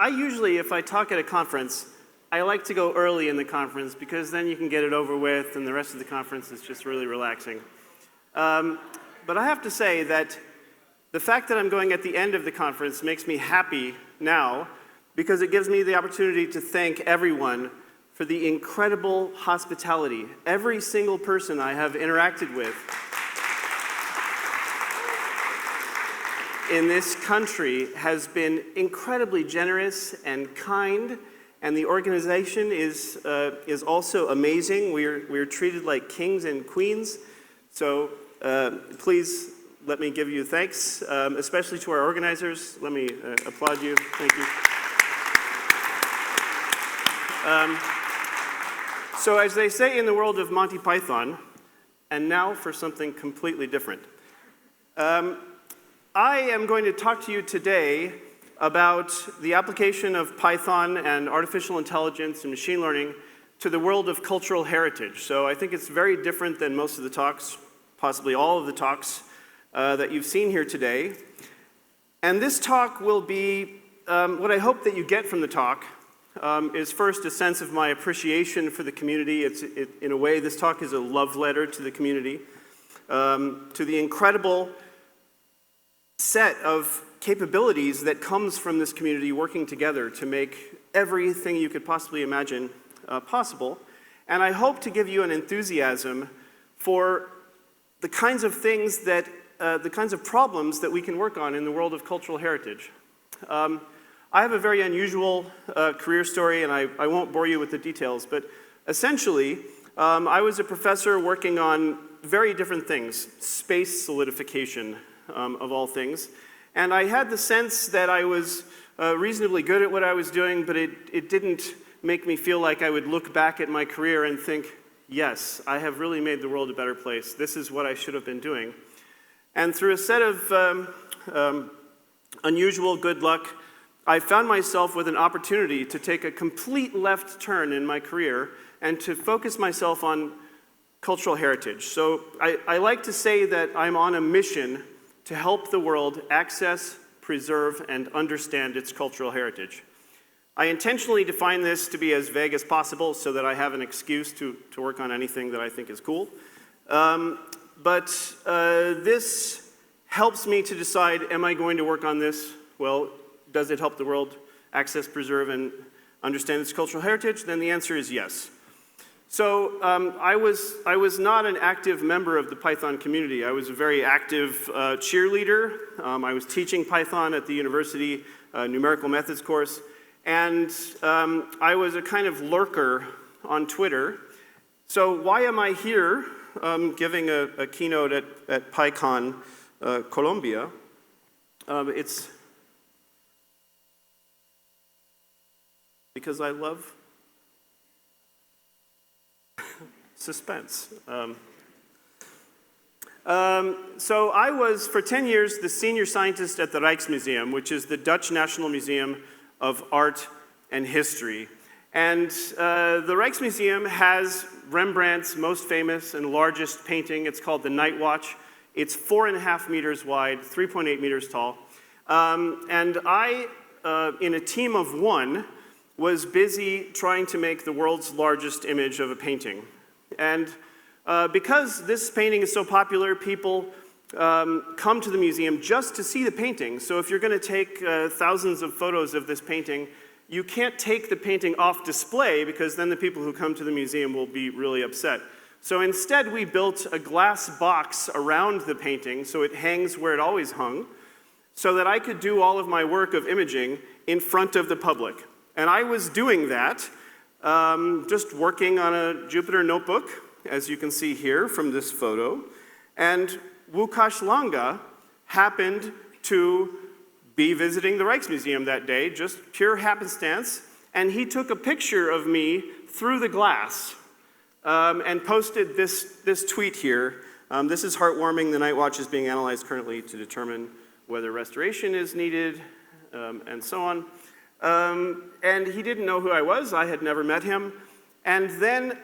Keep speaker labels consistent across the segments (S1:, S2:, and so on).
S1: I usually, if I talk at a conference, I like to go early in the conference because then you can get it over with and the rest of the conference is just really relaxing. But I have to say that the fact that I'm going at the end of the conference makes me happy now because it gives me the opportunity to thank everyone for the incredible hospitality. Every single person I have interacted with in this country has been incredibly generous and kind, and the organization is also amazing. We're treated like kings and queens, so please let me give you thanks, especially to our organizers. Let me applaud you. Thank you. So as they say in the world of Monty Python, and now for something completely different. I am going to talk to you today about the application of Python and artificial intelligence and machine learning to the world of cultural heritage. So I think it's very different than most of the talks, possibly all of the talks that you've seen here today. And this talk will be, what I hope that you get from the talk is first a sense of my appreciation for the community. In a way, this talk is a love letter to the community, to the incredible set of capabilities that comes from this community working together to make everything you could possibly imagine possible. And I hope to give you an enthusiasm for the kinds of things that, the kinds of problems that we can work on in the world of cultural heritage. I have a very unusual career story, and I won't bore you with the details, but essentially, I was a professor working on very different things, space solidification, of all things. And I had the sense that I was reasonably good at what I was doing, but it didn't make me feel like I would look back at my career and think, yes, I have really made the world a better place. This is what I should have been doing. And through a set of unusual good luck, I found myself with an opportunity to take a complete left turn in my career and to focus myself on cultural heritage. So I like to say that I'm on a mission to help the world access, preserve, and understand its cultural heritage. I intentionally define this to be as vague as possible so that I have an excuse to work on anything that I think is cool. But this helps me to decide, am I going to work on this? Well, does it help the world access, preserve, and understand its cultural heritage? Then the answer is yes. So I was not an active member of the Python community. I was a very active cheerleader. I was teaching Python at the university numerical methods course. And I was a kind of lurker on Twitter. So why am I here giving a keynote at PyCon Colombia? It's because I love suspense. So I was, for 10 years, the senior scientist at the Rijksmuseum, which is the Dutch National Museum of Art and History. And the Rijksmuseum has Rembrandt's most famous and largest painting. It's called The Night Watch. It's 4.5 meters wide, 3.8 meters tall. And I, in a team of one, was busy trying to make the world's largest image of a painting. And because this painting is so popular, people come to the museum just to see the painting. So if you're going to take thousands of photos of this painting, you can't take the painting off display because then the people who come to the museum will be really upset. So instead, we built a glass box around the painting so it hangs where it always hung, so that I could do all of my work of imaging in front of the public. And I was doing that, just working on a Jupyter notebook, as you can see here from this photo. And Łukasz Langa happened to be visiting the Rijksmuseum that day, just pure happenstance, and he took a picture of me through the glass and posted this tweet here. This is heartwarming. The Night Watch is being analyzed currently to determine whether restoration is needed, and so on. And he didn't know who I was. I had never met him. And then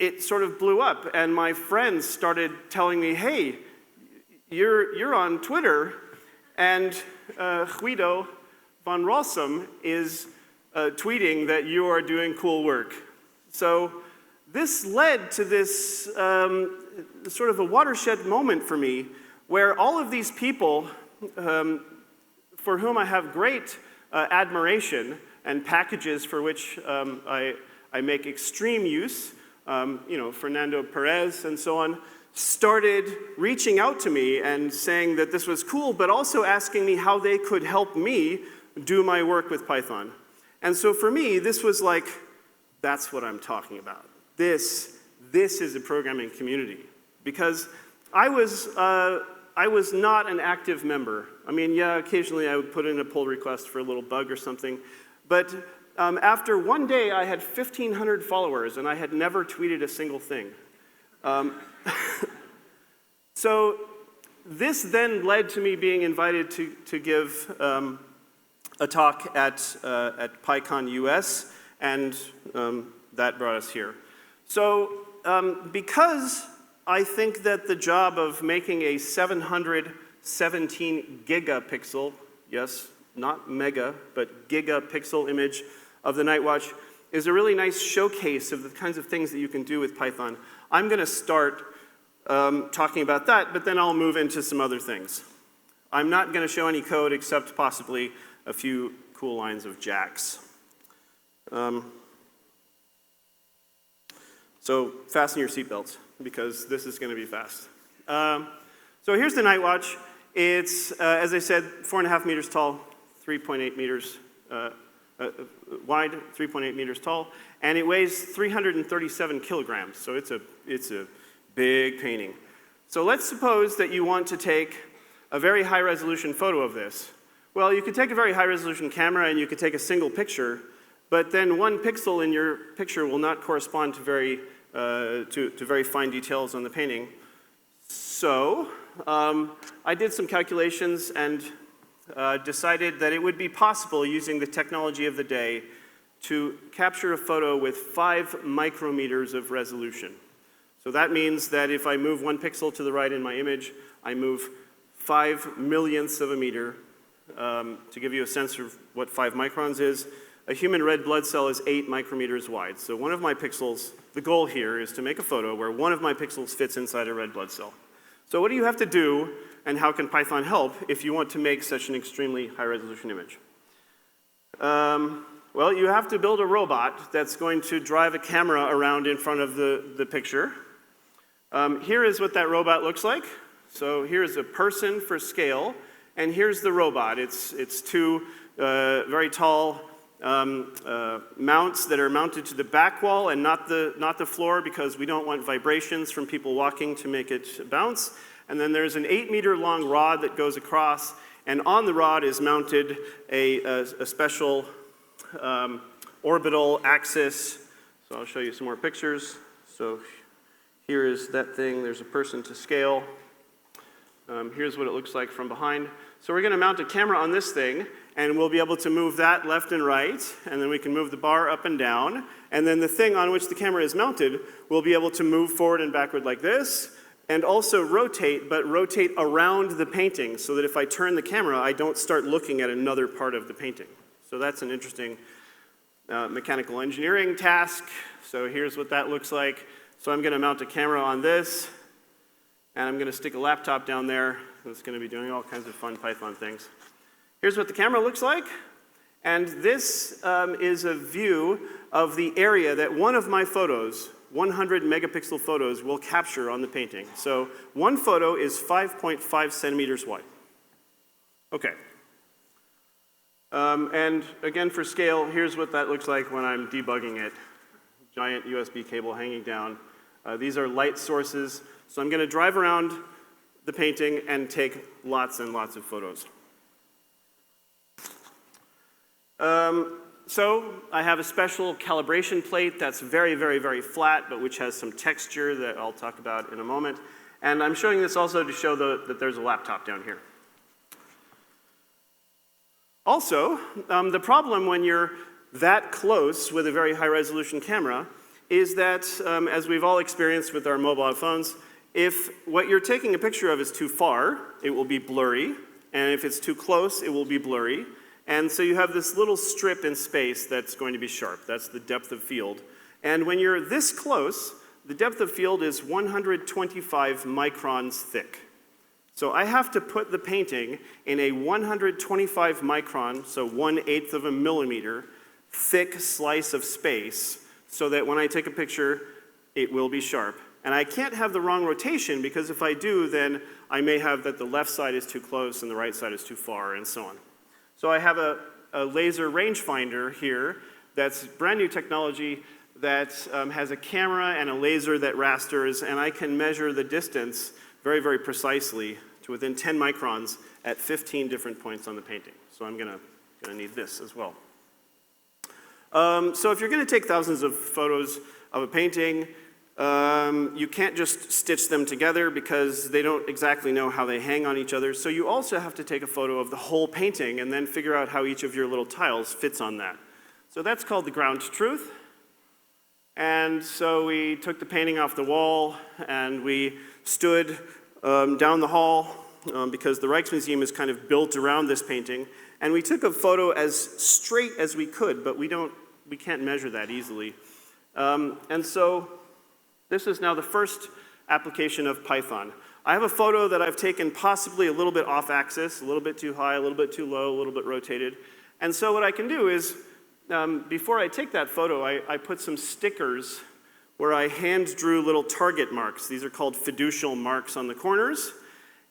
S1: it sort of blew up, and my friends started telling me, hey, you're on Twitter, and Guido von Rossum is tweeting that you are doing cool work. So this led to this sort of a watershed moment for me, where all of these people for whom I have great admiration and packages for which I make extreme use, Fernando Perez and so on, started reaching out to me and saying that this was cool, but also asking me how they could help me do my work with Python. And so for me, this was like, that's what I'm talking about. This is a programming community. Because I was not an active member. I mean, yeah, occasionally I would put in a pull request for a little bug or something. But after one day, I had 1,500 followers, and I had never tweeted a single thing. So this then led to me being invited to give a talk at PyCon US, and that brought us here. So because I think that the job of making a 717 gigapixel, yes, not mega, but gigapixel image of the Night Watch is a really nice showcase of the kinds of things that you can do with Python. I'm going to start talking about that, but then I'll move into some other things. I'm not going to show any code except possibly a few cool lines of JAX. So fasten your seatbelts, because this is going to be fast. So here's the Night Watch. It's, as I said, 4.5 meters tall, 3.8 meters wide, 3.8 meters tall, and it weighs 337 kilograms. So it's a big painting. So let's suppose that you want to take a very high-resolution photo of this. Well, you could take a very high-resolution camera, and you could take a single picture, but then one pixel in your picture will not correspond to very fine details on the painting. So I did some calculations and decided that it would be possible, using the technology of the day, to capture a photo with 5 micrometers of resolution. So that means that if I move 1 pixel to the right in my image, I move 5 millionths of a meter. To give you a sense of what 5 microns is, a human red blood cell is 8 micrometers wide. So one of my pixels, the goal here is to make a photo where one of my pixels fits inside a red blood cell. So what do you have to do, and how can Python help if you want to make such an extremely high-resolution image? Well, you have to build a robot that's going to drive a camera around in front of the picture. Here is what that robot looks like. So here's a person for scale, and here's the robot. It's 2 very tall mounts that are mounted to the back wall and not the floor, because we don't want vibrations from people walking to make it bounce. And then there's an 8-meter long rod that goes across, and on the rod is mounted a special orbital axis. So I'll show you some more pictures. So here is that thing. There's a person to scale. Here's what it looks like from behind. So we're going to mount a camera on this thing, and we'll be able to move that left and right, and then we can move the bar up and down, and then the thing on which the camera is mounted will be able to move forward and backward like this, and also rotate, but rotate around the painting, so that if I turn the camera, I don't start looking at another part of the painting. So that's an interesting mechanical engineering task. So here's what that looks like. So I'm going to mount a camera on this, and I'm going to stick a laptop down there. It's going to be doing all kinds of fun Python things. Here's what the camera looks like. And this is a view of the area that one of my photos, 100 megapixel photos, will capture on the painting. So one photo is 5.5 centimeters wide. Okay. And again, for scale, here's what that looks like when I'm debugging it. Giant USB cable hanging down. These are light sources. So I'm going to drive around the painting and take lots and lots of photos. So I have a special calibration plate that's very, very, very flat, but which has some texture that I'll talk about in a moment. And I'm showing this also to show that there's a laptop down here. Also, the problem when you're that close with a very high-resolution camera is that, as we've all experienced with our mobile phones, if what you're taking a picture of is too far, it will be blurry, and if it's too close, it will be blurry. And so you have this little strip in space that's going to be sharp. That's the depth of field. And when you're this close, the depth of field is 125 microns thick. So I have to put the painting in a 125 micron, so 1/8 of a millimeter, thick slice of space, so that when I take a picture, it will be sharp. And I can't have the wrong rotation, because if I do, then I may have that the left side is too close and the right side is too far, and so on. So I have a laser rangefinder here that's brand new technology that has a camera and a laser that rasters, and I can measure the distance very, very precisely to within 10 microns at 15 different points on the painting. So I'm gonna need this as well. So if you're gonna take thousands of photos of a painting, you can't just stitch them together because they don't exactly know how they hang on each other. So you also have to take a photo of the whole painting and then figure out how each of your little tiles fits on that. So that's called the ground truth. And so we took the painting off the wall and we stood down the hall because the Rijksmuseum is kind of built around this painting. And we took a photo as straight as we could, but we can't measure that easily. And so this is now the first application of Python. I have a photo that I've taken possibly a little bit off axis, a little bit too high, a little bit too low, a little bit rotated. And so what I can do is, before I take that photo, I put some stickers where I hand drew little target marks. These are called fiducial marks on the corners.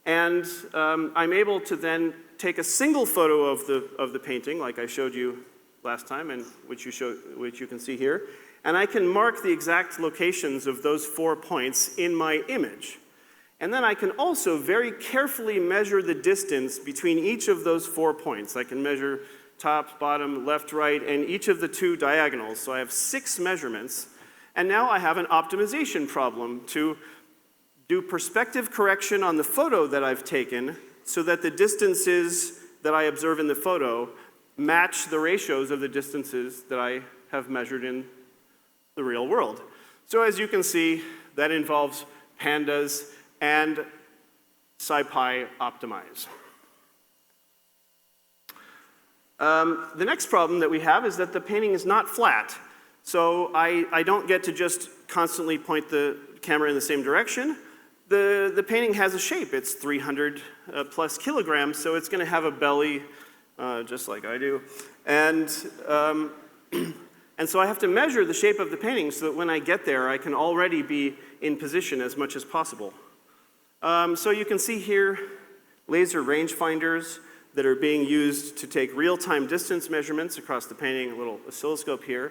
S1: And I'm able to then take a single photo of the painting, like I showed you last time, and which you can see here. And I can mark the exact locations of those 4 points in my image. And then I can also very carefully measure the distance between each of those 4 points. I can measure top, bottom, left, right, and each of the 2 diagonals. So I have 6 measurements. And now I have an optimization problem to do perspective correction on the photo that I've taken so that the distances that I observe in the photo match the ratios of the distances that I have measured in the real world. So as you can see, that involves pandas and SciPy optimize. The next problem that we have is that the painting is not flat. So I don't get to just constantly point the camera in the same direction. The painting has a shape. It's 300 plus kilograms, so it's going to have a belly, just like I do. And so I have to measure the shape of the painting so that when I get there, I can already be in position as much as possible. So you can see here laser rangefinders that are being used to take real-time distance measurements across the painting, a little oscilloscope here.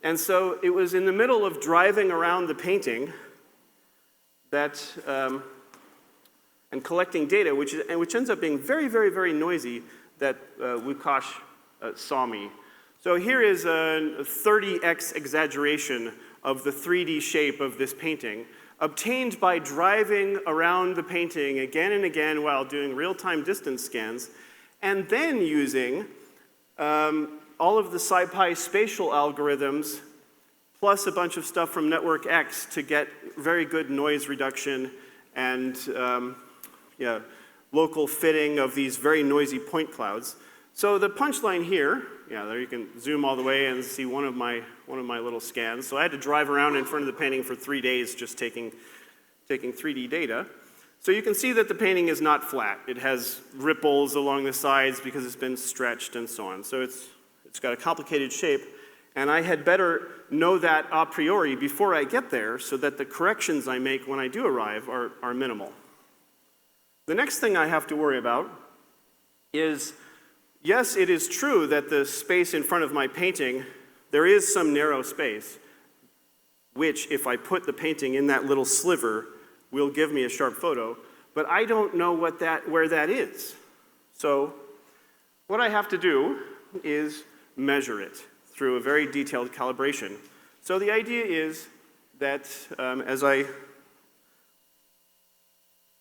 S1: And so it was in the middle of driving around the painting that, and collecting data, which ends up being very, very, very noisy, that Łukasz saw me. So here is a 30x exaggeration of the 3D shape of this painting, obtained by driving around the painting again and again while doing real-time distance scans, and then using all of the SciPy spatial algorithms, plus a bunch of stuff from Network X to get very good noise reduction and local fitting of these very noisy point clouds. So the punchline here, there you can zoom all the way and see one of my little scans. So I had to drive around in front of the painting for 3 days just taking 3D data. So you can see that the painting is not flat. It has ripples along the sides because it's been stretched and so on. So it's got a complicated shape. And I had better know that a priori before I get there so that the corrections I make when I do arrive are minimal. The next thing I have to worry about is, yes, it is true that the space in front of my painting, there is some narrow space, which if I put the painting in that little sliver, will give me a sharp photo, but I don't know where that is. So what I have to do is measure it through a very detailed calibration. So the idea is that, as I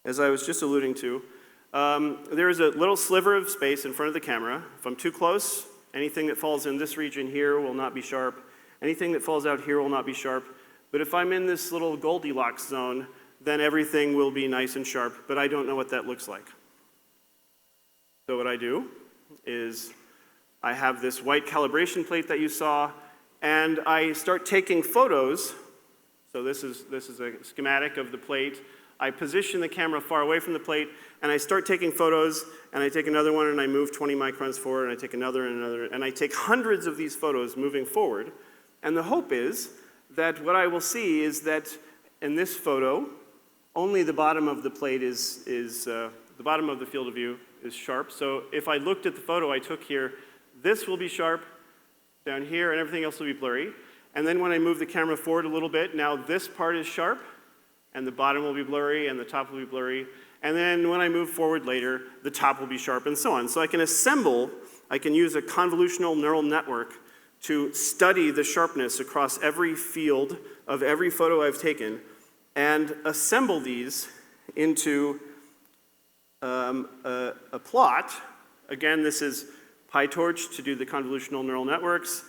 S1: was just alluding to, there is a little sliver of space in front of the camera. If I'm too close, anything that falls in this region here will not be sharp. Anything that falls out here will not be sharp. But if I'm in this little Goldilocks zone, then everything will be nice and sharp, but I don't know what that looks like. So what I do is I have this white calibration plate that you saw, and I start taking photos. So this is a schematic of the plate. I position the camera far away from the plate, and I start taking photos, and I take another one, and I move 20 microns forward, and I take another and another, and I take hundreds of these photos moving forward. And the hope is that what I will see is that in this photo, only the bottom of the plate the bottom of the field of view is sharp. So if I looked at the photo I took here, this will be sharp down here, and everything else will be blurry. And then when I move the camera forward a little bit, now this part is sharp, and the bottom will be blurry, and the top will be blurry. And then when I move forward later, the top will be sharp, and so on. So I can use a convolutional neural network to study the sharpness across every field of every photo I've taken and assemble these into a plot. Again, this is PyTorch to do the convolutional neural networks,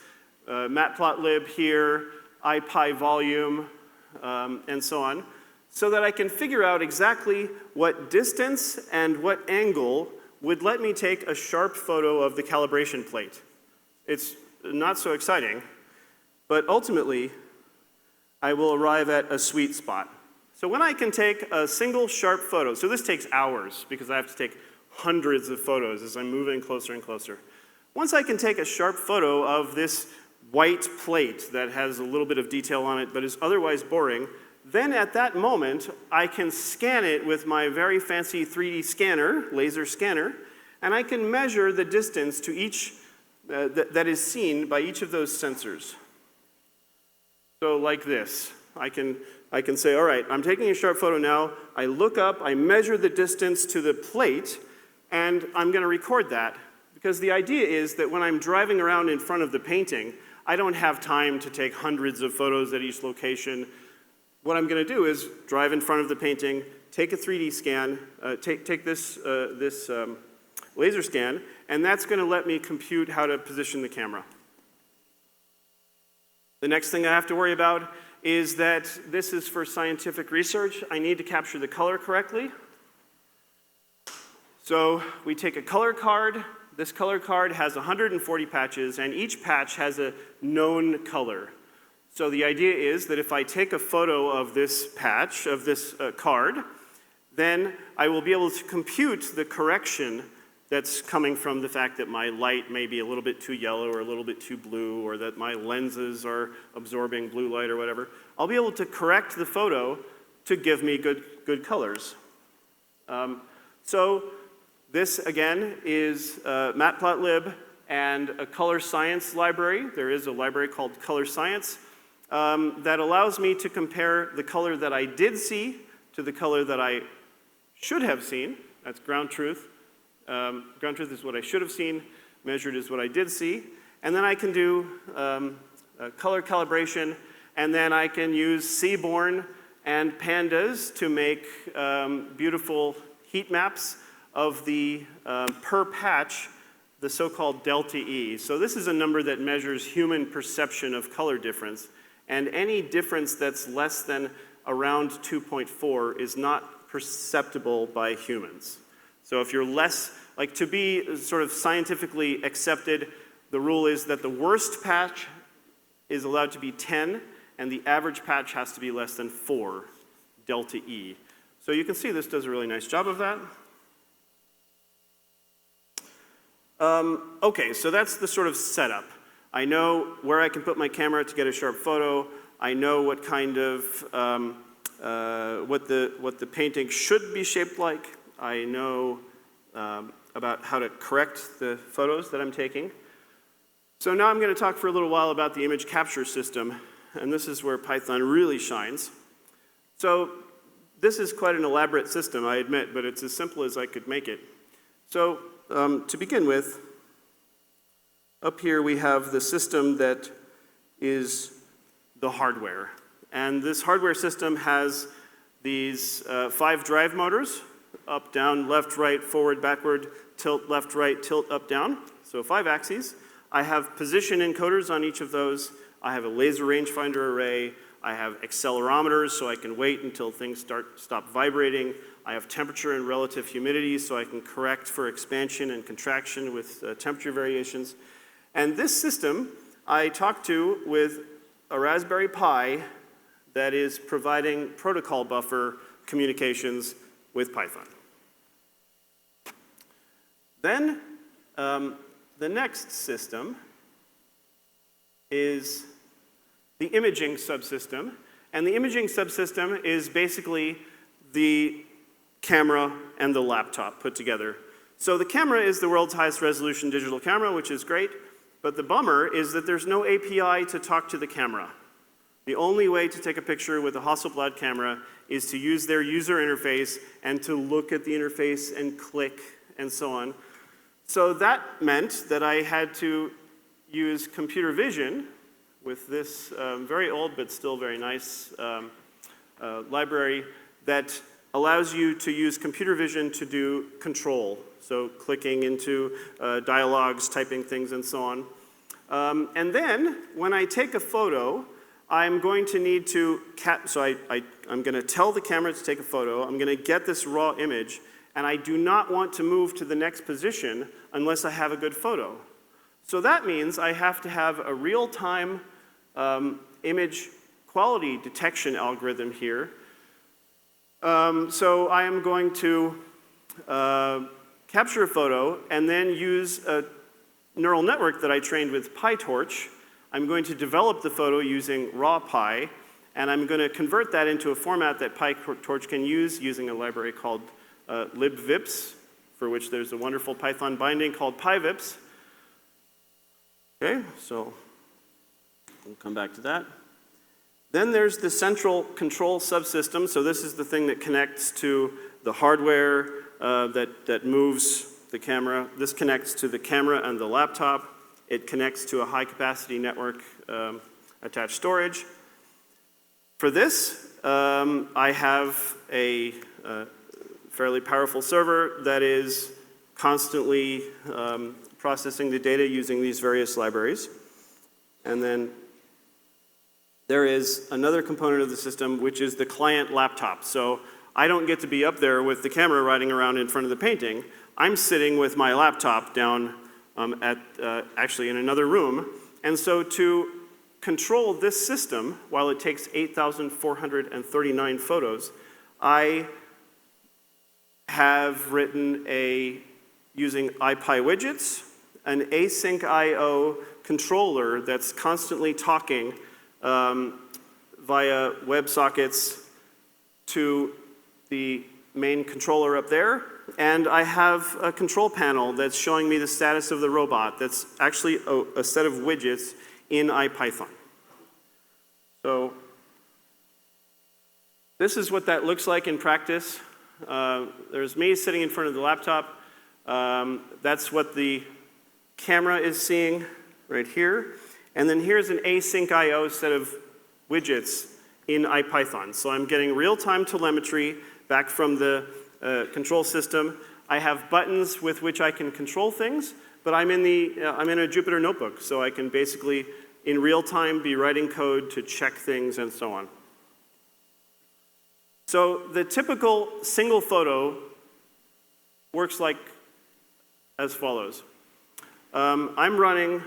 S1: matplotlib here, IPyVolume, and so on, so that I can figure out exactly what distance and what angle would let me take a sharp photo of the calibration plate. It's not so exciting, but ultimately, I will arrive at a sweet spot. So when I can take a single sharp photo, so this takes hours because I have to take hundreds of photos as I'm moving closer and closer. Once I can take a sharp photo of this white plate that has a little bit of detail on it but is otherwise boring, then at that moment, I can scan it with my very fancy 3D scanner, laser scanner, and I can measure the distance to each that is seen by each of those sensors. So like this, I can say, all right, I'm taking a sharp photo now, I look up, I measure the distance to the plate, and I'm going to record that. Because the idea is that when I'm driving around in front of the painting, I don't have time to take hundreds of photos at each location. What I'm going to do is drive in front of the painting, take a 3D scan, take this laser scan, and that's going to let me compute how to position the camera. The next thing I have to worry about is that this is for scientific research. I need to capture the color correctly. So we take a color card. This color card has 140 patches, and each patch has a known color. So the idea is that if I take a photo of this patch, of this card, then I will be able to compute the correction that's coming from the fact that my light may be a little bit too yellow or a little bit too blue, or that my lenses are absorbing blue light or whatever. I'll be able to correct the photo to give me good colors. So this, again, is matplotlib and a color science library. There is a library called Color Science that allows me to compare the color that I did see to the color that I should have seen. That's ground truth. Ground truth is what I should have seen. Measured is what I did see. And then I can do color calibration, and then I can use Seaborn and Pandas to make beautiful heat maps of the, per patch, the so-called delta E. So this is a number that measures human perception of color difference, and any difference that's less than around 2.4 is not perceptible by humans. So if you're less, like to be sort of scientifically accepted, the rule is that the worst patch is allowed to be 10, and the average patch has to be less than 4 delta E. So you can see this does a really nice job of that. Okay, so that's the sort of setup. I know where I can put my camera to get a sharp photo. I know what kind of, what the painting should be shaped like. I know about how to correct the photos that I'm taking. So now I'm going to talk for a little while about the image capture system, and this is where Python really shines. So this is quite an elaborate system, I admit, but it's as simple as I could make it. So to begin with, up here we have the system that is the hardware. And this hardware system has these 5 drive motors, up, down, left, right, forward, backward, tilt, left, right, tilt, up, down. So 5 axes. I have position encoders on each of those. I have a laser rangefinder array. I have accelerometers, so I can wait until things stop vibrating. I have temperature and relative humidity, so I can correct for expansion and contraction with temperature variations. And this system I talked to with a Raspberry Pi that is providing protocol buffer communications with Python. Then the next system is the imaging subsystem. And the imaging subsystem is basically the camera and the laptop put together. So the camera is the world's highest resolution digital camera, which is great, but the bummer is that there's no API to talk to the camera. The only way to take a picture with a Hasselblad camera is to use their user interface and to look at the interface and click and so on. So that meant that I had to use computer vision with this very old but still very nice library that allows you to use computer vision to do control. So clicking into dialogues, typing things, and so on. And then when I take a photo, I'm going to need to, I'm going to tell the camera to take a photo. I'm going to get this raw image, and I do not want to move to the next position unless I have a good photo. So that means I have to have a real-time image quality detection algorithm here. So I am going to capture a photo and then use a neural network that I trained with PyTorch. I'm going to develop the photo using raw Pi, and I'm going to convert that into a format that PyTorch can use using a library called libvips, for which there's a wonderful Python binding called pyvips. Okay, so we'll come back to that. Then there's the central control subsystem. So this is the thing that connects to the hardware that moves the camera. This connects to the camera and the laptop. It connects to a high-capacity network attached storage. For this, I have a fairly powerful server that is constantly processing the data using these various libraries. And then there is another component of the system, which is the client laptop. So I don't get to be up there with the camera riding around in front of the painting. I'm sitting with my laptop down actually in another room. And so to control this system, while it takes 8,439 photos, I have written using IPyWidgets, an async I/O controller that's constantly talking via WebSockets to the main controller up there. And I have a control panel that's showing me the status of the robot. That's actually a set of widgets in IPython. So this is what that looks like in practice. There's me sitting in front of the laptop. That's what the camera is seeing right here. And then here's an async I/O set of widgets in IPython. So I'm getting real-time telemetry back from the control system. I have buttons with which I can control things, but I'm in a Jupyter notebook, so I can basically, in real time, be writing code to check things and so on. So the typical single photo works like as follows. I'm running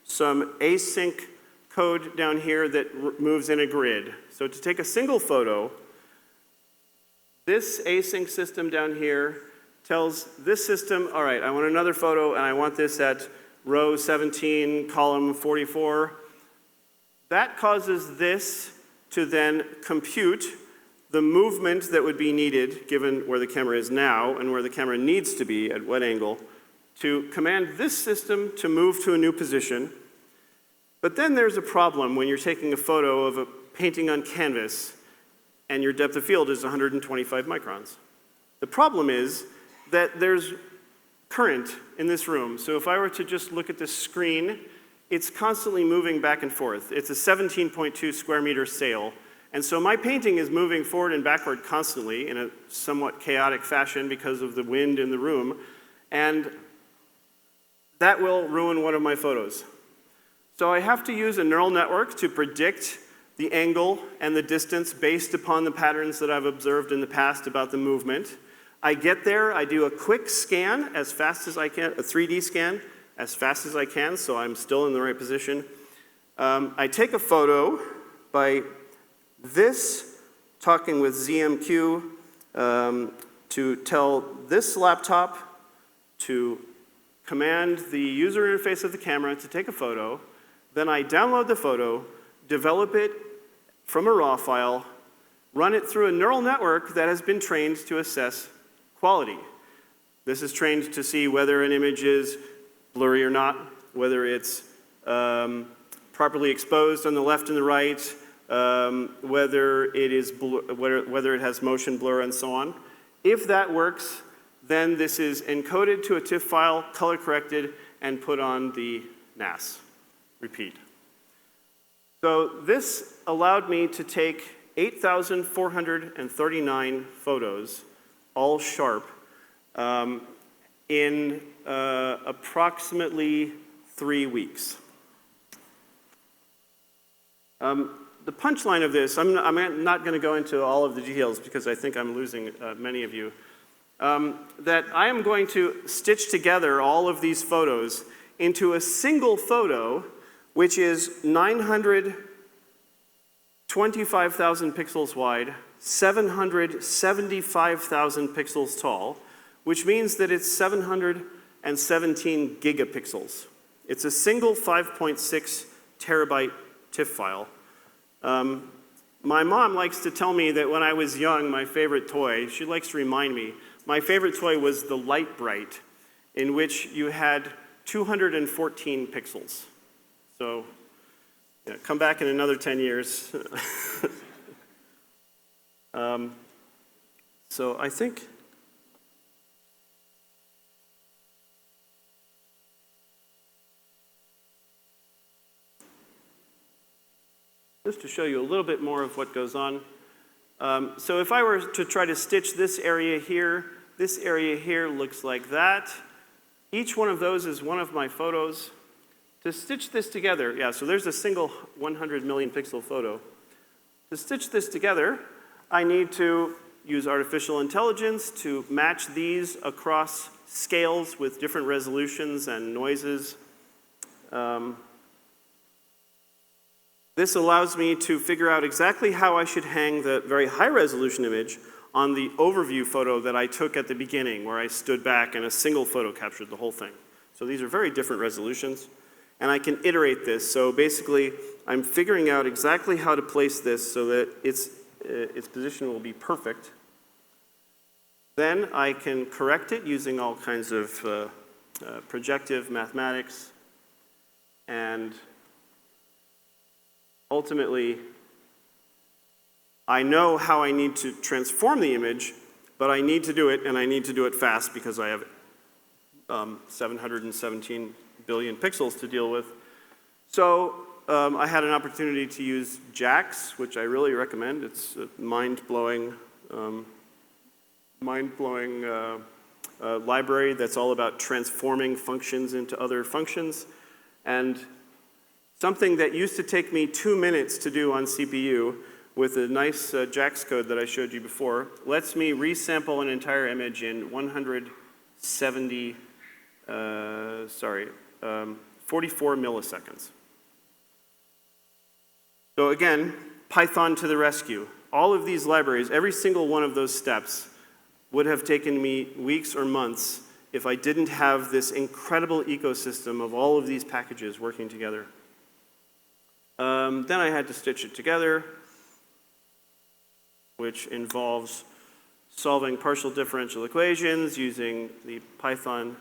S1: some async code down here that moves in a grid. So to take a single photo, this async system down here tells this system, all right, I want another photo and I want this at row 17, column 44. That causes this to then compute the movement that would be needed, given where the camera is now and where the camera needs to be at what angle, to command this system to move to a new position. But then there's a problem when you're taking a photo of a painting on canvas and your depth of field is 125 microns. The problem is that there's current in this room. So if I were to just look at this screen, it's constantly moving back and forth. It's a 17.2 square meter sail. And so my painting is moving forward and backward constantly in a somewhat chaotic fashion because of the wind in the room. And that will ruin one of my photos. So I have to use a neural network to predict the angle and the distance based upon the patterns that I've observed in the past about the movement. I get there, I do a quick scan as fast as I can, a 3D scan, as fast as I can, so I'm still in the right position. I take a photo by this talking with ZMQ to tell this laptop to command the user interface of the camera to take a photo. Then I download the photo, develop it from a RAW file, run it through a neural network that has been trained to assess quality. This is trained to see whether an image is blurry or not, whether it's properly exposed on the left and the right, whether it has motion blur and so on. If that works, then this is encoded to a TIFF file, color corrected, and put on the NAS. Repeat. So this allowed me to take 8,439 photos, all sharp, in approximately 3 weeks. The punchline of this, I'm not going to go into all of the details because I think I'm losing many of you, that I am going to stitch together all of these photos into a single photo, which is 925,000 pixels wide, 775,000 pixels tall, which means that it's 717 gigapixels. It's a single 5.6 terabyte TIFF file. My mom likes to tell me that when I was young, my favorite toy, she likes to remind me, my favorite toy was the Light Bright, in which you had 214 pixels. So, yeah, come back in another 10 years. So I think just to show you a little bit more of what goes on. So if I were to try to stitch this area here looks like that. Each one of those is one of my photos. To stitch this together, yeah, so there's a single 100 million pixel photo. To stitch this together, I need to use artificial intelligence to match these across scales with different resolutions and noises. This allows me to figure out exactly how I should hang the very high-resolution image on the overview photo that I took at the beginning, where I stood back and a single photo captured the whole thing. So these are very different resolutions, and I can iterate this. So basically, I'm figuring out exactly how to place this so that its position will be perfect. Then I can correct it using all kinds of projective mathematics, and ultimately, I know how I need to transform the image, but I need to do it, and I need to do it fast because I have 717 billion pixels to deal with. So I had an opportunity to use JAX, which I really recommend. It's a mind-blowing library that's all about transforming functions into other functions. And something that used to take me 2 minutes to do on CPU with a nice JAX code that I showed you before lets me resample an entire image in 44 milliseconds. So again, Python to the rescue. All of these libraries, every single one of those steps would have taken me weeks or months if I didn't have this incredible ecosystem of all of these packages working together. Then I had to stitch it together, which involves solving partial differential equations using the Python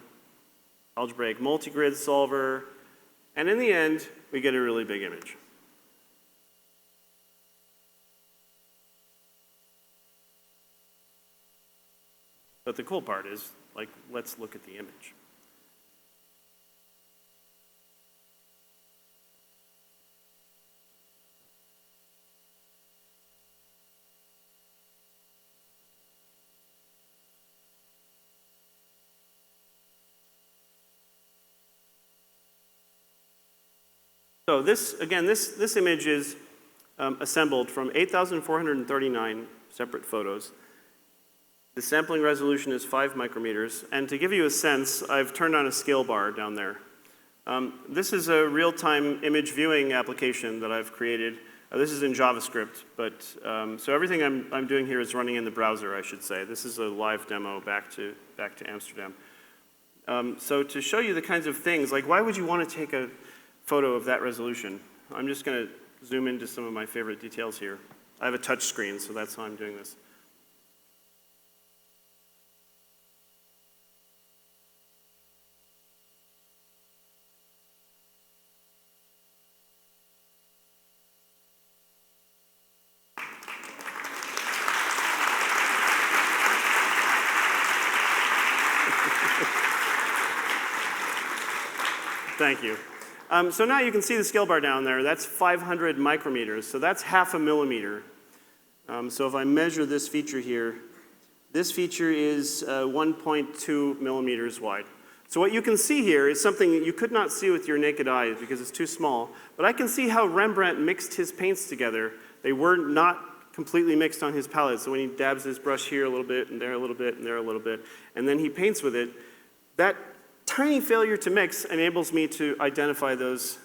S1: algebraic multigrid solver, and in the end, we get a really big image. But the cool part is, like, let's look at the image. So this, again, this image is assembled from 8,439 separate photos. The sampling resolution is 5 micrometers. And to give you a sense, I've turned on a scale bar down there. This is a real-time image viewing application that I've created. This is in JavaScript, but so everything I'm doing here is running in the browser, I should say. This is a live demo back to Amsterdam. So to show you the kinds of things, like why would you want to take a photo of that resolution? I'm just going to zoom into some of my favorite details here. I have a touch screen, so that's how I'm doing this. Thank you. So now you can see the scale bar down there. That's 500 micrometers, so that's half a millimeter. So if I measure this feature here, this feature is 1.2 millimeters wide. So what you can see here is something that you could not see with your naked eye because it's too small, but I can see how Rembrandt mixed his paints together. They were not completely mixed on his palette, so when he dabs his brush here a little bit, and there a little bit, and there a little bit, and then he paints with it, that tiny failure to mix enables me to identify those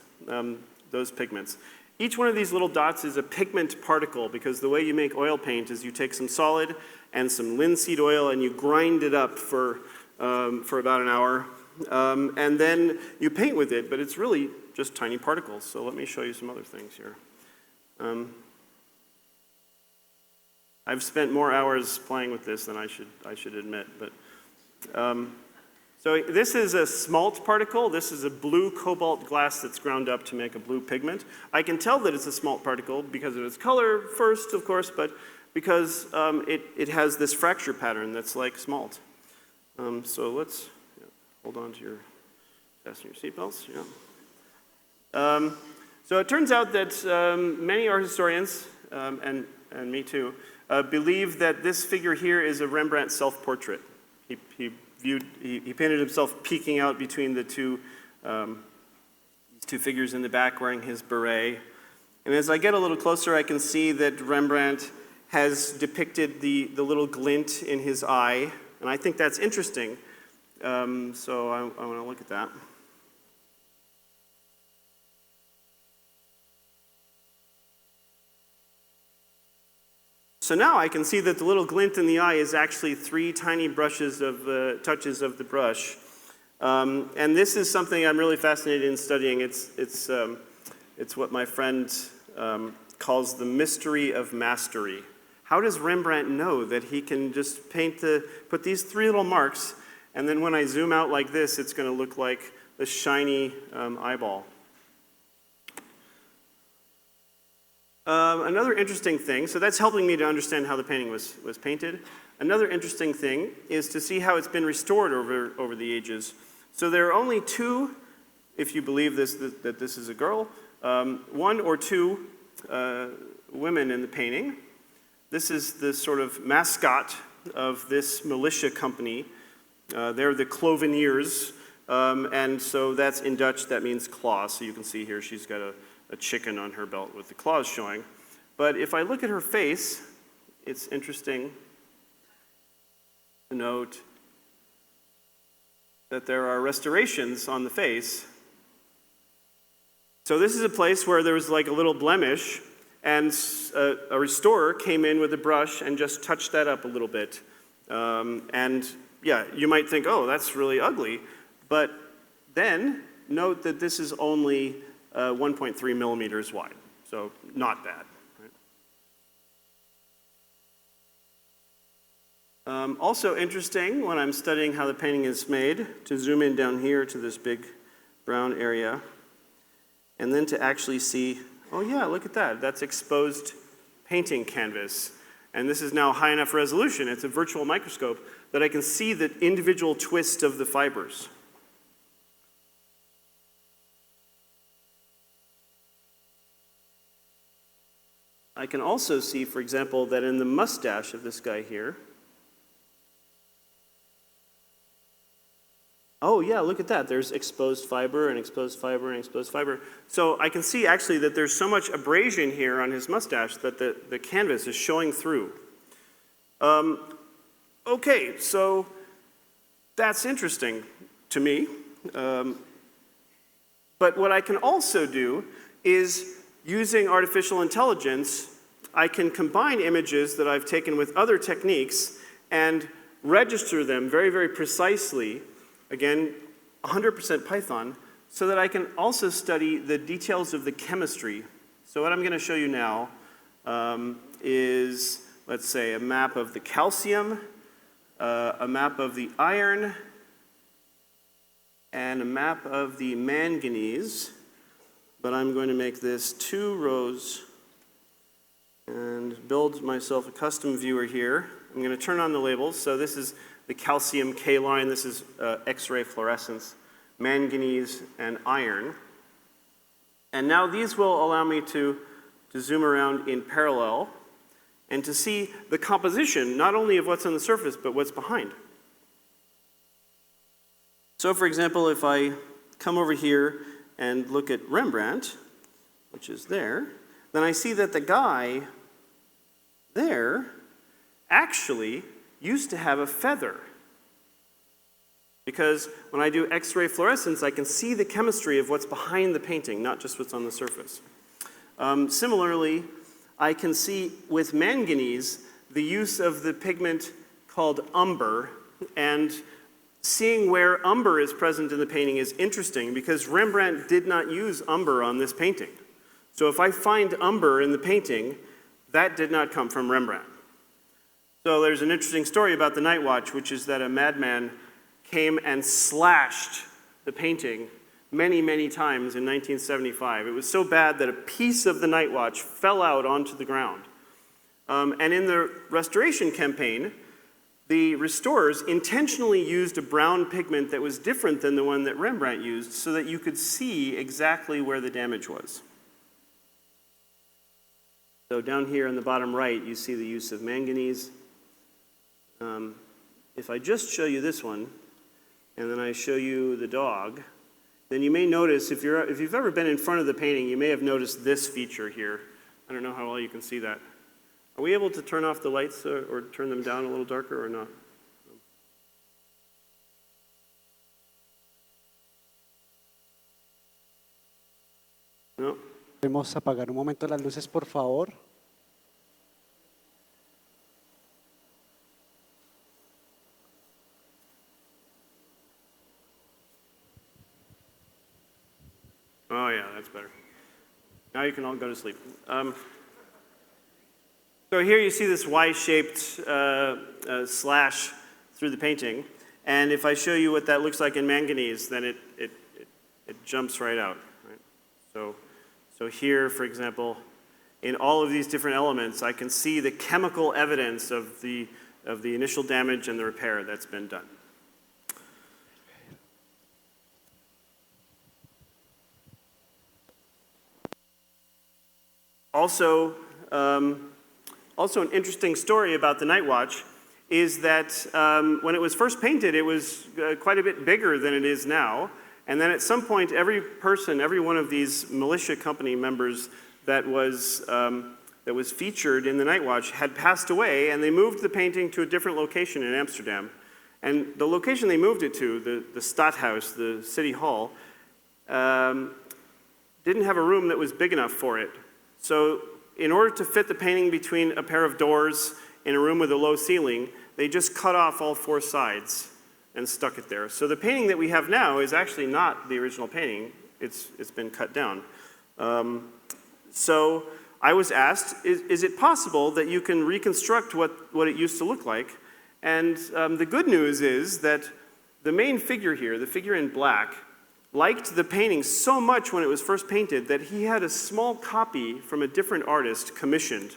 S1: pigments. Each one of these little dots is a pigment particle because the way you make oil paint is you take some solid and some linseed oil and you grind it up for about an hour. And then you paint with it, but it's really just tiny particles. So let me show you some other things here. I've spent more hours playing with this than I should admit, but so this is a smalt particle. This is a blue cobalt glass that's ground up to make a blue pigment. I can tell that it's a smalt particle because of its color first, of course, but because it has this fracture pattern that's like smalt. So let's hold on to your, fasten your seatbelts. Yeah. So it turns out that many art historians, and me too, believe that this figure here is a Rembrandt self-portrait. He painted himself peeking out between the two figures in the back wearing his beret. And as I get a little closer, I can see that Rembrandt has depicted the little glint in his eye. And I think that's interesting. So I want to look at that. So now I can see that the little glint in the eye is actually 3 tiny brushes of touches of the brush. And this is something I'm really fascinated in studying. It's what my friend calls the mystery of mastery. How does Rembrandt know that he can just put these 3 little marks, and then when I zoom out like this, it's going to look like the shiny eyeball? Another interesting thing, so that's helping me to understand how the painting was painted. Another interesting thing is to see how it's been restored over the ages. So there are only 2, if you believe this, that this is a girl, 1 or 2 women in the painting. This is the sort of mascot of this militia company. They're the Cloveneers, and so that's in Dutch, that means claw. So you can see here she's got a chicken on her belt with the claws showing. But if I look at her face, it's interesting to note that there are restorations on the face. So this is a place where there was like a little blemish, and a restorer came in with a brush and just touched that up a little bit. And yeah, you might think, oh, that's really ugly. But then note that this is only 1.3 millimeters wide, so not bad. Right? Also interesting when I'm studying how the painting is made, to zoom in down here to this big brown area, and then to actually see, oh yeah, look at that, that's exposed painting canvas. And this is now high enough resolution, it's a virtual microscope, that I can see the individual twist of the fibers. I can also see, for example, that in the mustache of this guy here, oh yeah, look at that. There's exposed fiber and exposed fiber and exposed fiber. So I can see actually that there's so much abrasion here on his mustache that the canvas is showing through. Okay, so that's interesting to me. But what I can also do is, using artificial intelligence, I can combine images that I've taken with other techniques and register them very, very precisely, again, 100% Python, so that I can also study the details of the chemistry. So what I'm going to show you now is, let's say, a map of the calcium, a map of the iron, and a map of the manganese. But I'm going to make this 2 rows and build myself a custom viewer here. I'm going to turn on the labels. So this is the calcium K line. This is X-ray fluorescence, manganese, and iron. And now these will allow me to zoom around in parallel and to see the composition, not only of what's on the surface, but what's behind. So for example, if I come over here and look at Rembrandt, which is there, then I see that the guy there actually used to have a feather. Because when I do X-ray fluorescence, I can see the chemistry of what's behind the painting, not just what's on the surface. Similarly, I can see with manganese the use of the pigment called umber, and seeing where umber is present in the painting is interesting because Rembrandt did not use umber on this painting. So if I find umber in the painting, that did not come from Rembrandt. So there's an interesting story about the Night Watch, which is that a madman came and slashed the painting many, many times in 1975. It was so bad that a piece of the Night Watch fell out onto the ground. And in the restoration campaign, the restorers intentionally used a brown pigment that was different than the one that Rembrandt used so that you could see exactly where the damage was. So down here in the bottom right, you see the use of manganese. If I just show you this one, and then I show you the dog, then you may notice, if you've ever been in front of the painting, you may have noticed this feature here. I don't know how well you can see that. Are we able to turn off the lights or turn them down a little darker or not? No?
S2: ¿Podemos apagar un momento las luces, por favor?
S1: Oh yeah, that's better. Now you can all go to sleep. So here you see this Y-shaped slash through the painting, and if I show you what that looks like in manganese, then it jumps right out. Right? So here, for example, in all of these different elements, I can see the chemical evidence of the initial damage and the repair that's been done. Also an interesting story about the Night Watch is that when it was first painted, it was quite a bit bigger than it is now. And then at some point, every one of these militia company members that was featured in the Night Watch had passed away, and they moved the painting to a different location in Amsterdam. And the location they moved it to, the Stadhuis, the city hall, didn't have a room that was big enough for it. So in order to fit the painting between a pair of doors in a room with a low ceiling, they just cut off all 4 sides and stuck it there. So the painting that we have now is actually not the original painting. It's been cut down. So I was asked, is it possible that you can reconstruct what it used to look like? And the good news is that the main figure here, the figure in black, liked the painting so much when it was first painted that he had a small copy from a different artist commissioned.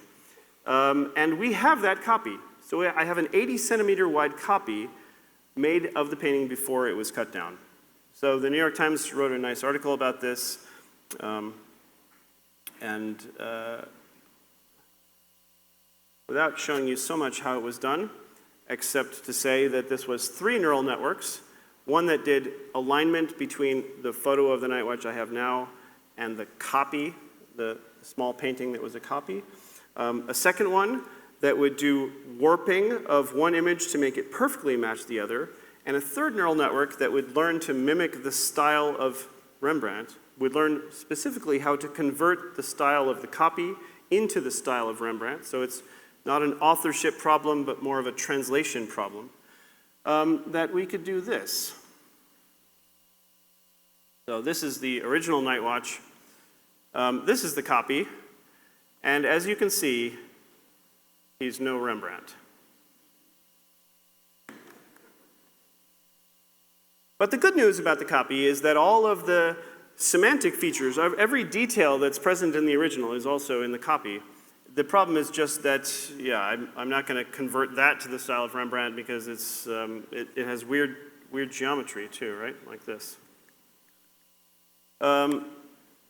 S1: And we have that copy. So I have an 80 centimeter wide copy made of the painting before it was cut down. So the New York Times wrote a nice article about this. Without showing you so much how it was done, except to say that this was 3 neural networks. One that did alignment between the photo of the Night Watch I have now and the copy, the small painting that was a copy. A second one that would do warping of one image to make it perfectly match the other. And a third neural network that would learn to mimic the style of Rembrandt would learn specifically how to convert the style of the copy into the style of Rembrandt. So it's not an authorship problem, but more of a translation problem. That we could do this. So this is the original Night Watch. This is the copy. And as you can see, he's no Rembrandt. But the good news about the copy is that all of the semantic features, every detail that's present in the original is also in the copy. The problem is just that, yeah, I'm not going to convert that to the style of Rembrandt because it has weird geometry too, right? Like this.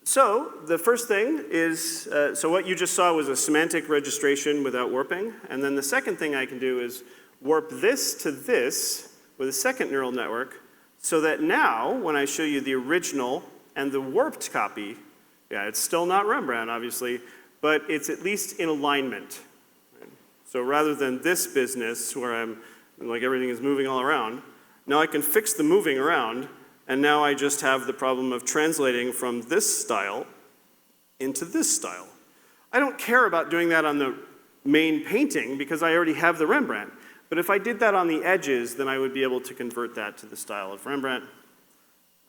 S1: So the first thing is, so what you just saw was a semantic registration without warping. And then the second thing I can do is warp this to this with a second neural network so that now, when I show you the original and the warped copy, yeah, it's still not Rembrandt, obviously, but it's at least in alignment. So rather than this business where like everything is moving all around, now I can fix the moving around, and now I just have the problem of translating from this style into this style. I don't care about doing that on the main painting because I already have the Rembrandt. But if I did that on the edges, then I would be able to convert that to the style of Rembrandt.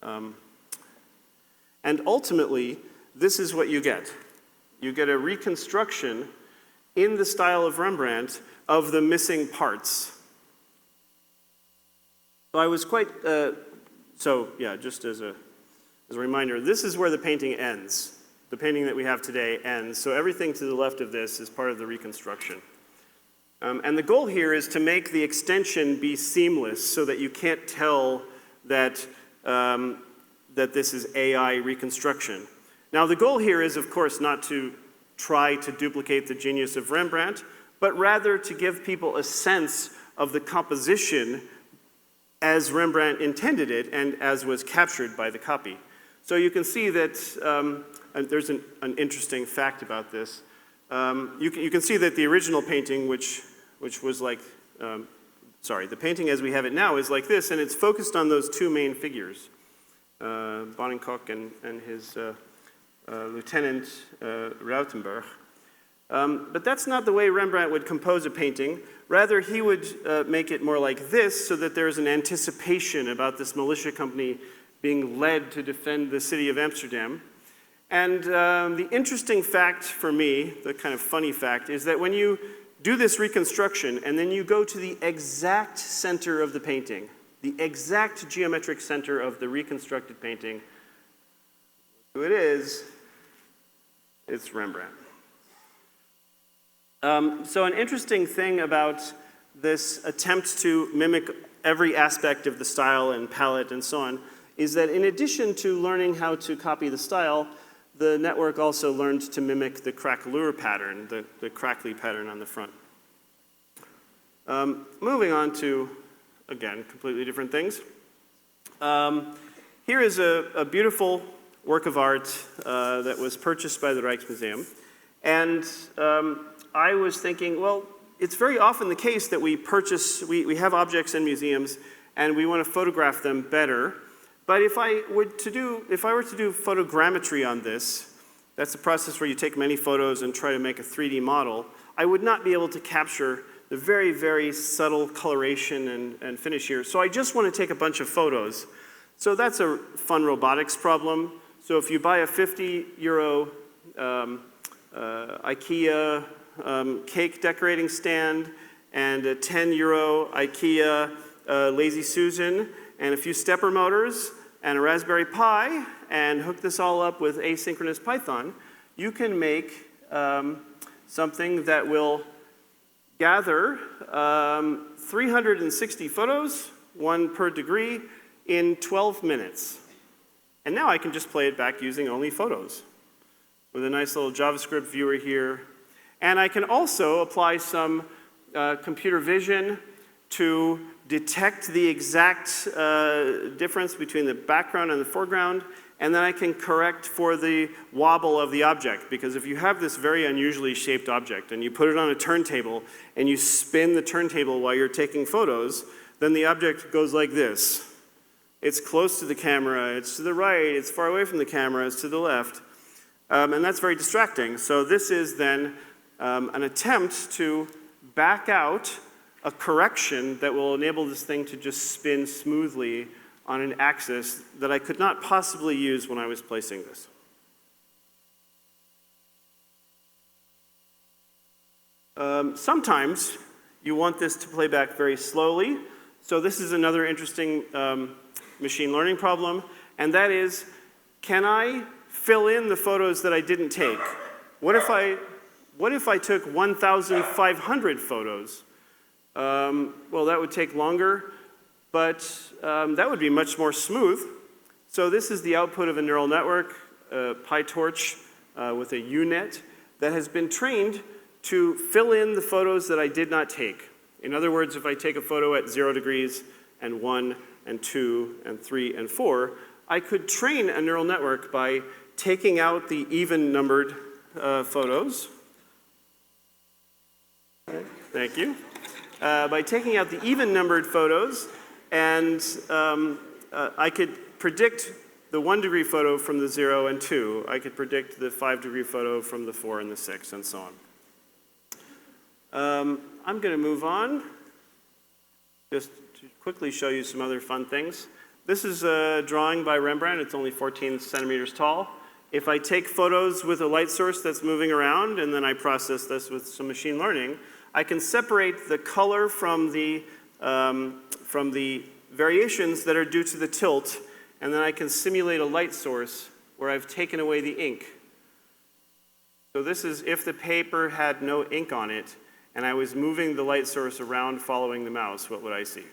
S1: And ultimately, this is what you get. You get a reconstruction in the style of Rembrandt of the missing parts. So I was quite, just as a reminder, this is where the painting ends. The painting that we have today ends. So everything to the left of this is part of the reconstruction. And the goal here is to make the extension be seamless so that you can't tell that, that this is AI reconstruction. Now the goal here is, of course, not to try to duplicate the genius of Rembrandt, but rather to give people a sense of the composition as Rembrandt intended it and as was captured by the copy. So you can see that there's an interesting fact about this. You can see that the original painting, which was like, the painting as we have it now is like this, and it's focused on those two main figures, Bonnenkok and his Lieutenant Rautenberg. But that's not the way Rembrandt would compose a painting. Rather, he would make it more like this so that there's an anticipation about this militia company being led to defend the city of Amsterdam. And the interesting fact for me, the kind of funny fact, is that when you do this reconstruction and then you go to the exact center of the painting, the exact geometric center of the reconstructed painting, who it is, it's Rembrandt. So an interesting thing about this attempt to mimic every aspect of the style and palette and so on is that in addition to learning how to copy the style, the network also learned to mimic the craquelure pattern, the crackly pattern on the front. Moving on to, again, completely different things. Here is a beautiful work of art that was purchased by the Rijksmuseum. And I was thinking, well, it's very often the case that we have objects in museums and we want to photograph them better. But if I were to do photogrammetry on this, that's a process where you take many photos and try to make a 3D model, I would not be able to capture the very, very subtle coloration and finish here. So I just want to take a bunch of photos. So that's a fun robotics problem. So if you buy a €50 IKEA cake decorating stand and a €10 IKEA Lazy Susan and a few stepper motors and a Raspberry Pi and hook this all up with asynchronous Python, you can make something that will gather 360 photos, one per degree, in 12 minutes. And now I can just play it back using only photos with a nice little JavaScript viewer here. And I can also apply some computer vision to detect the exact difference between the background and the foreground, and then I can correct for the wobble of the object, because if you have this very unusually shaped object and you put it on a turntable and you spin the turntable while you're taking photos, then the object goes like this. it's close to the camera, it's to the right, it's far away from the camera, it's to the left. And that's very distracting. So this is then an attempt to back out a correction that will enable this thing to just spin smoothly on an axis that I could not possibly use when I was placing this. Sometimes you want this to play back very slowly. So this is another interesting machine learning problem, and that is, can I fill in the photos that I didn't take? What if I took 1,500 photos? Well, that would take longer, but that would be much more smooth. So this is the output of a neural network, PyTorch with a UNet, that has been trained to fill in the photos that I did not take. In other words, if I take a photo at 0 degrees and 1 and 2 and 3 and 4, I could train a neural network by taking out the even-numbered photos. Thank you. By taking out the even-numbered photos, and I could predict the 1-degree photo from the 0 and 2. I could predict the 5-degree photo from the 4 and the 6, and so on. I'm going to move on, just to quickly show you some other fun things. This is a drawing by Rembrandt. It's only 14 centimeters tall. If I take photos with a light source that's moving around, and then I process this with some machine learning, I can separate the color from the variations that are due to the tilt, and then I can simulate a light source where I've taken away the ink. So this is if the paper had no ink on it, and I was moving the light source around following the mouse, what would I see?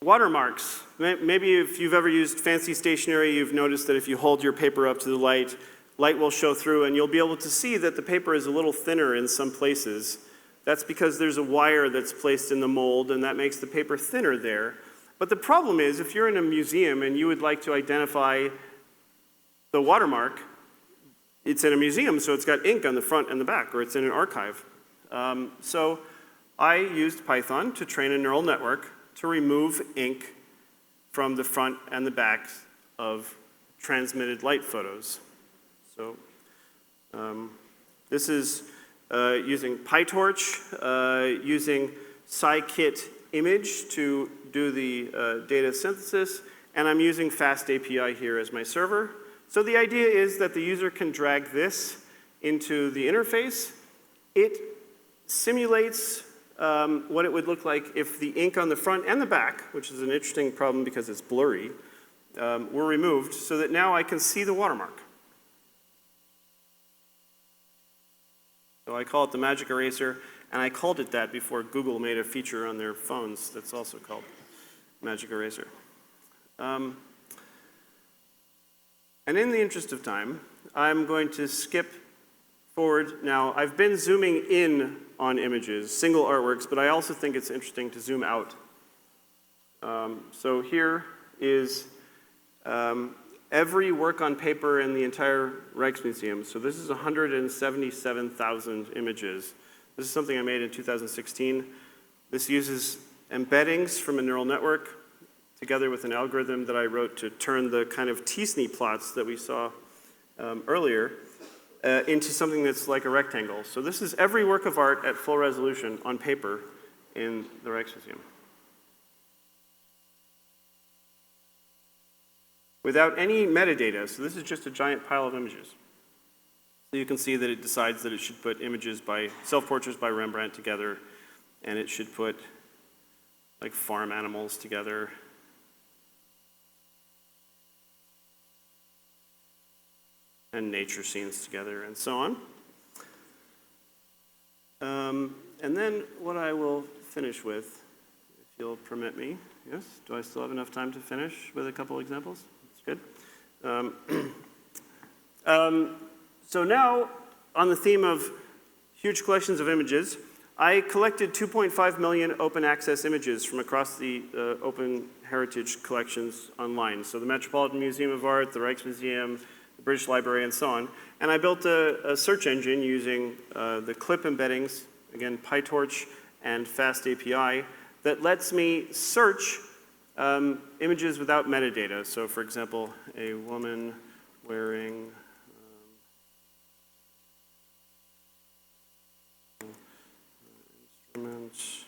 S1: Watermarks. Maybe if you've ever used fancy stationery, you've noticed that if you hold your paper up to the light, light will show through, and you'll be able to see that the paper is a little thinner in some places. That's because there's a wire that's placed in the mold, and that makes the paper thinner there. But the problem is, if you're in a museum and you would like to identify the watermark, it's in a museum, so it's got ink on the front and the back, or it's in an archive. So I used Python to train a neural network to remove ink from the front and the back of transmitted light photos. So this is using PyTorch, using scikit image to do the data synthesis, and I'm using FastAPI here as my server. So the idea is that the user can drag this into the interface. It simulates what it would look like if the ink on the front and the back, which is an interesting problem because it's blurry, were removed, so that now I can see the watermark. So I call it the magic eraser, and I called it that before Google made a feature on their phones that's also called magic eraser. And in the interest of time, I'm going to skip forward. Now, I've been zooming in on images, single artworks, but I also think it's interesting to zoom out. So here is every work on paper in the entire Rijksmuseum. So this is 177,000 images. This is something I made in 2016. This uses embeddings from a neural network together with an algorithm that I wrote to turn the kind of T-SNE plots that we saw earlier into something that's like a rectangle. So this is every work of art at full resolution on paper in the Rijksmuseum. Without any metadata, so this is just a giant pile of images. So you can see that it decides that it should put images by, self-portraits by Rembrandt together, and it should put like farm animals together. And nature scenes together, and so on. And then what I will finish with, if you'll permit me, yes? Do I still have enough time to finish with a couple examples? That's good. So now, on the theme of huge collections of images, I collected 2.5 million open access images from across the open heritage collections online. So the Metropolitan Museum of Art, the Rijksmuseum, the British Library, and so on. And I built a search engine using the clip embeddings, again, PyTorch, and fast API that lets me search images without metadata. So for example, a woman wearing instruments.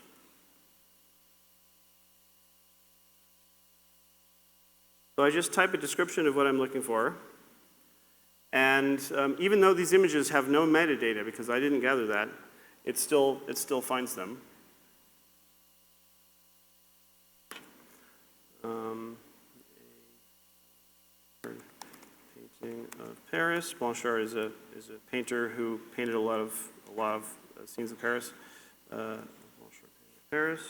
S1: So I just type a description of what I'm looking for. And even though these images have no metadata, because I didn't gather that, it still finds them. Painting of Paris. Blanchard is a painter who painted a lot of scenes of Paris. Blanchard painted Paris.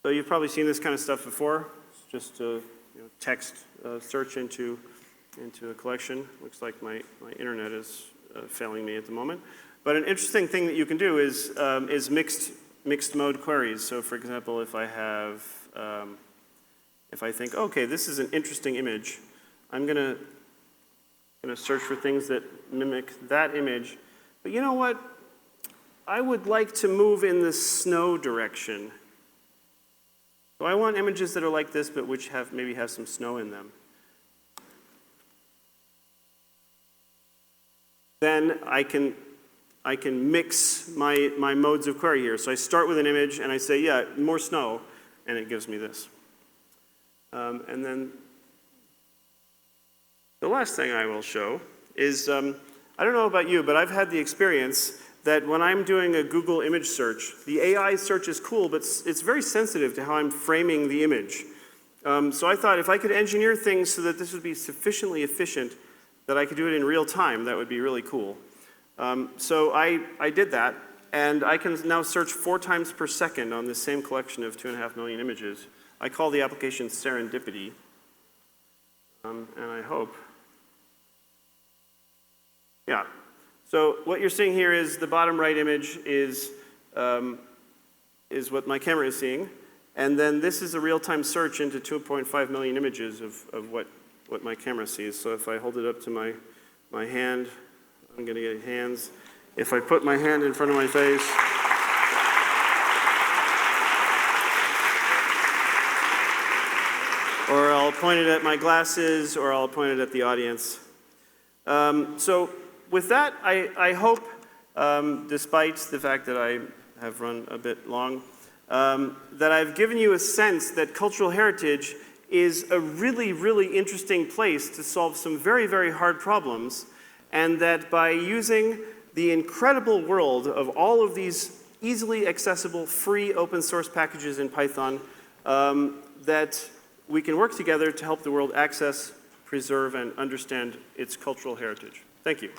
S1: So you've probably seen this kind of stuff before. It's just a text search into a collection. Looks like my internet is failing me at the moment. But an interesting thing that you can do is mixed mode queries. So for example, if I have, if I think, okay, this is an interesting image, I'm gonna search for things that mimic that image. But you know what? I would like to move in the snow direction. So I want images that are like this, but which maybe have some snow in them. Then I can mix my modes of query here. So I start with an image and I say, yeah, more snow, and it gives me this. And then the last thing I will show is, I don't know about you, but I've had the experience that when I'm doing a Google image search, the AI search is cool, but it's very sensitive to how I'm framing the image. So I thought if I could engineer things so that this would be sufficiently efficient that I could do it in real time, that would be really cool. So I did that, and I can now search 4 times per second on this same collection of 2.5 million images. I call the application Serendipity, and I hope. Yeah. So what you're seeing here is the bottom right image is what my camera is seeing, and then this is a real-time search into 2.5 million images of what my camera sees. So if I hold it up to my hand, I'm going to get hands. If I put my hand in front of my face, or I'll point it at my glasses, or I'll point it at the audience. So with that, I hope, despite the fact that I have run a bit long, that I've given you a sense that cultural heritage is a really, really interesting place to solve some very, very hard problems, and that by using the incredible world of all of these easily accessible, free open source packages in Python, that we can work together to help the world access, preserve, and understand its cultural heritage. Thank you.